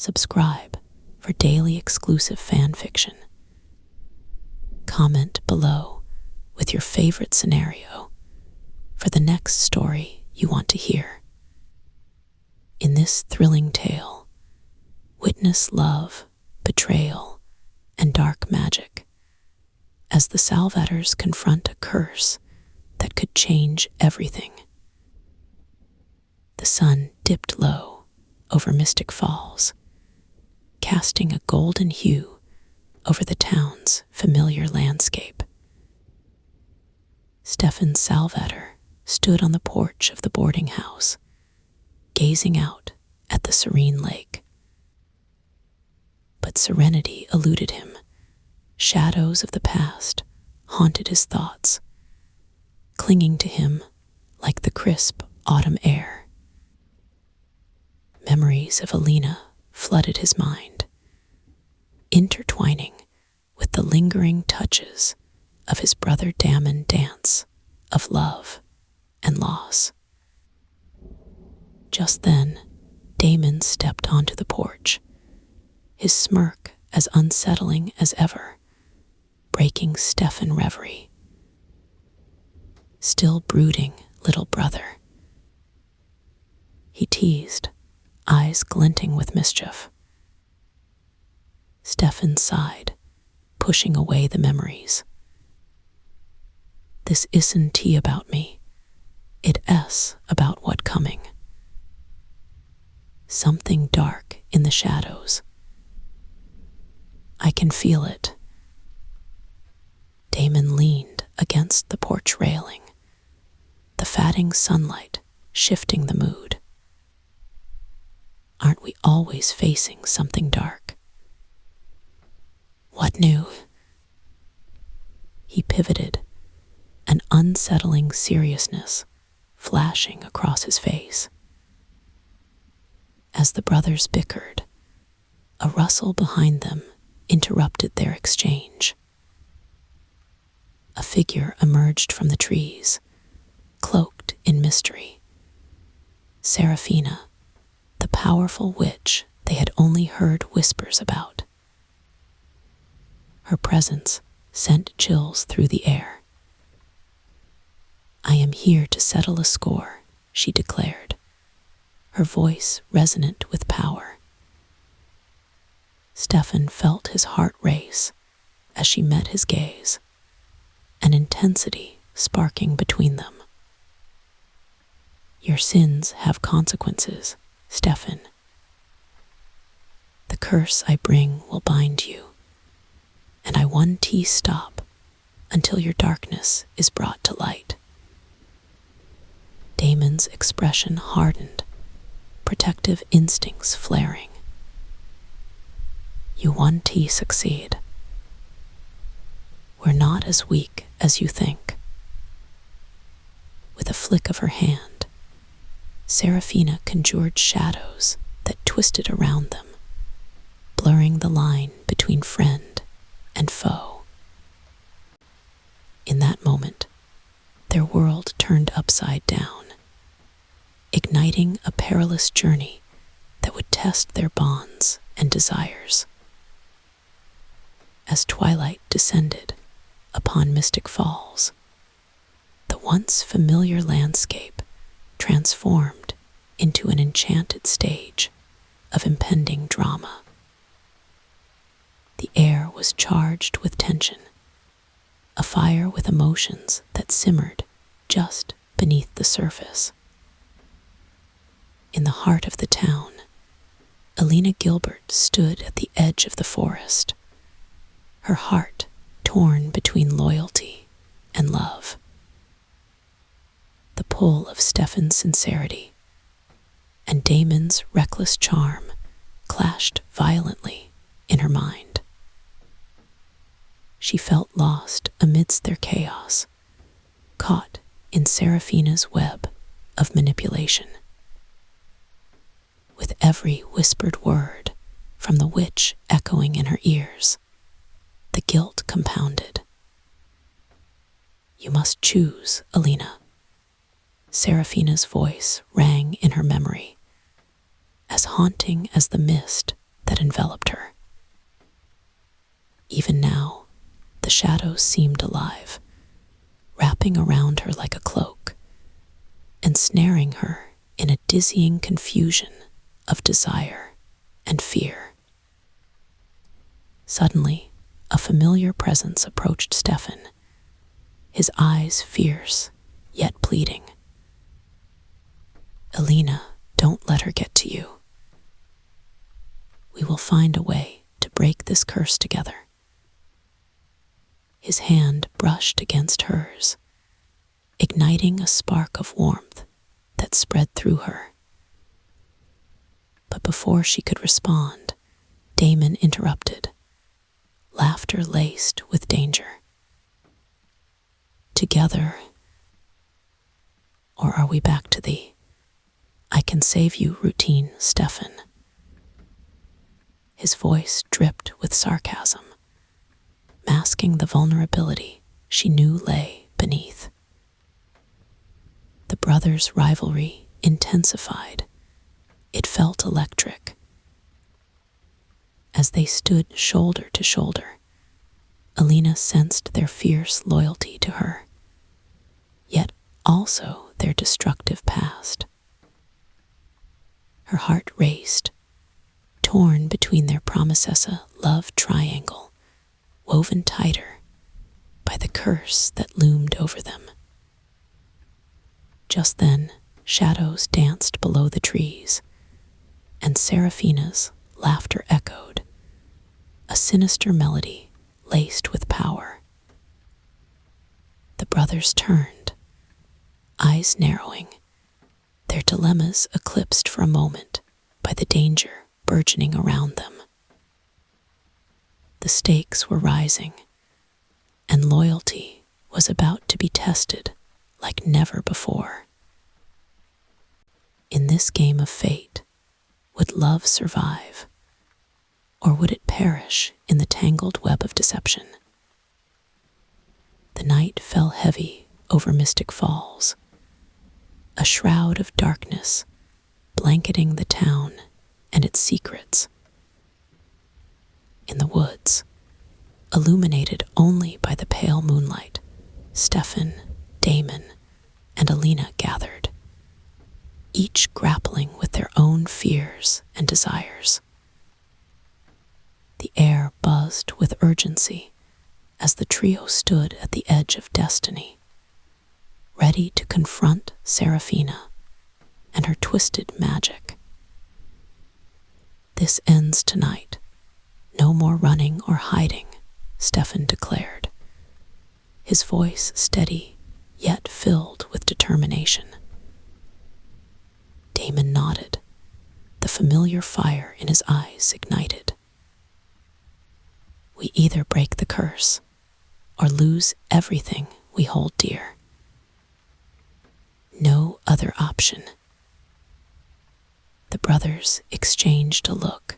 Subscribe for daily exclusive fan fiction. Comment below with your favorite scenario for the next story you want to hear. In this thrilling tale, witness love, betrayal, and dark magic as the Salvatores confront a curse that could change everything. The sun dipped low over Mystic Falls, casting a golden hue over the town's familiar landscape. Stefan Salvatore stood on the porch of the boarding house, gazing out at the serene lake. But serenity eluded him. Shadows of the past haunted his thoughts, clinging to him like the crisp autumn air. Memories of Elena flooded his mind, intertwining with the lingering touches of his brother Damon's dance of love and loss. Just then, Damon stepped onto the porch, his smirk as unsettling as ever, breaking Stefan's reverie. Still brooding, little brother, he teased, eyes glinting with mischief. Stefan sighed, pushing away the memories. This isn't tea about me, it's about what coming. Something dark in the shadows. I can feel it. Damon leaned against the porch railing, the fatting sunlight shifting the mood. Aren't we always facing something dark? What new? He pivoted, an unsettling seriousness flashing across his face. As the brothers bickered, a rustle behind them interrupted their exchange. A figure emerged from the trees, cloaked in mystery. Seraphina, the powerful witch they had only heard whispers about. Her presence sent chills through the air. I am here to settle a score, she declared, her voice resonant with power. Stefan felt his heart race as she met his gaze, an intensity sparking between them. Your sins have consequences, Stefan. The curse I bring will bind you, and I won't stop until your darkness is brought to light. Damon's expression hardened, protective instincts flaring. You won't succeed. We're not as weak as you think. With a flick of her hand, Seraphina conjured shadows that twisted around them, blurring the line between friend and foe. In that moment, their world turned upside down, igniting a perilous journey that would test their bonds and desires. As twilight descended upon Mystic Falls, the once familiar landscape transformed into an enchanted stage of impending drama. The air was charged with tension, afire with emotions that simmered just beneath the surface. In the heart of the town, Elena Gilbert stood at the edge of the forest, her heart torn between loyalty and love. The pull of Stefan's sincerity and Damon's reckless charm clashed violently in her mind. She felt lost amidst their chaos, caught in Seraphina's web of manipulation. With every whispered word from the witch echoing in her ears, the guilt compounded. You must choose, Elena. Seraphina's voice rang in her memory, as haunting as the mist shadows seemed alive, wrapping around her like a cloak, ensnaring her in a dizzying confusion of desire and fear. Suddenly, a familiar presence approached Stefan, his eyes fierce yet pleading. "Elena, don't let her get to you. We will find a way to break this curse together." His hand brushed against hers, igniting a spark of warmth that spread through her. But before she could respond, Damon interrupted, laughter laced with danger. "Together, or are we back to the I can save you routine, Stefan?" His voice dripped with sarcasm, masking the vulnerability she knew lay beneath. The brothers' rivalry intensified. It felt electric. As they stood shoulder to shoulder, Elena sensed their fierce loyalty to her, yet also their destructive past. Her heart raced, torn between their promesessa love triangle, woven tighter by the curse that loomed over them. Just then, shadows danced below the trees, and Seraphina's laughter echoed, a sinister melody laced with power. The brothers turned, eyes narrowing, their dilemmas eclipsed for a moment by the danger burgeoning around them. The stakes were rising, and loyalty was about to be tested like never before. In this game of fate, would love survive, or would it perish in the tangled web of deception? The night fell heavy over Mystic Falls, a shroud of darkness blanketing the town and its secrets. In the woods, illuminated only by the pale moonlight, Stefan, Damon, and Elena gathered, each grappling with their own fears and desires. The air buzzed with urgency as the trio stood at the edge of destiny, ready to confront Seraphina and her twisted magic. "This ends tonight. No more running or hiding," Stefan declared, his voice steady yet filled with determination. Damon nodded, the familiar fire in his eyes ignited. "We either break the curse or lose everything we hold dear. No other option." The brothers exchanged a look,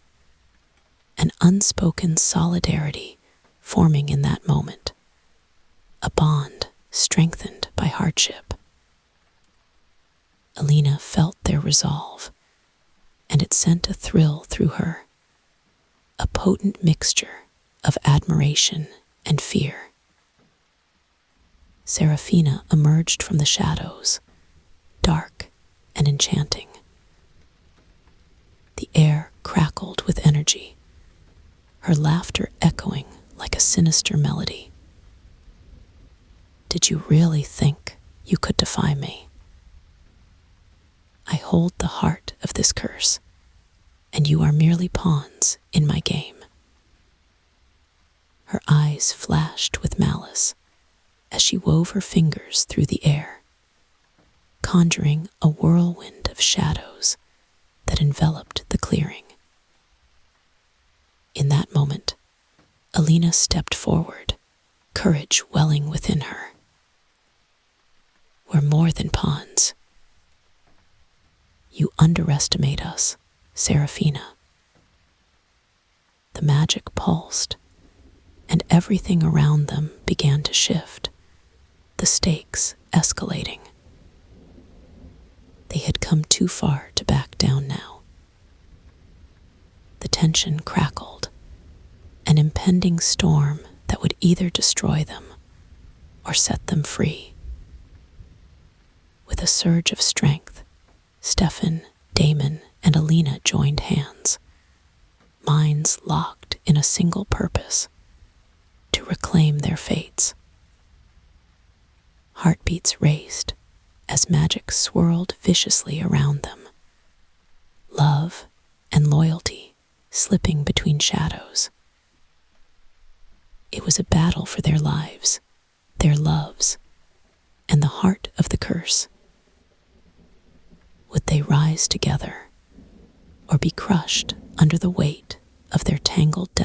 an unspoken solidarity forming in that moment, a bond strengthened by hardship. Elena felt their resolve, and it sent a thrill through her, a potent mixture of admiration and fear. Seraphina emerged from the shadows, dark and enchanting. The air crackled with energy, her laughter echoing like a sinister melody. "Did you really think you could defy me? I hold the heart of this curse, and you are merely pawns in my game." Her eyes flashed with malice as she wove her fingers through the air, conjuring a whirlwind of shadows that enveloped the clearing. In that moment, Elena stepped forward, courage welling within her. "We're more than pawns. You underestimate us, Seraphina." The magic pulsed, and everything around them began to shift, the stakes escalating. They had come too far to back down now. The tension crackled, an impending storm that would either destroy them or set them free. With a surge of strength, Stefan, Damon, and Elena joined hands, minds locked in a single purpose: to reclaim their fates. Heartbeats raced as magic swirled viciously around them, love and loyalty slipping between shadows. It was a battle for their lives, their loves, and the heart of the curse. Would they rise together or be crushed under the weight of their tangled destiny?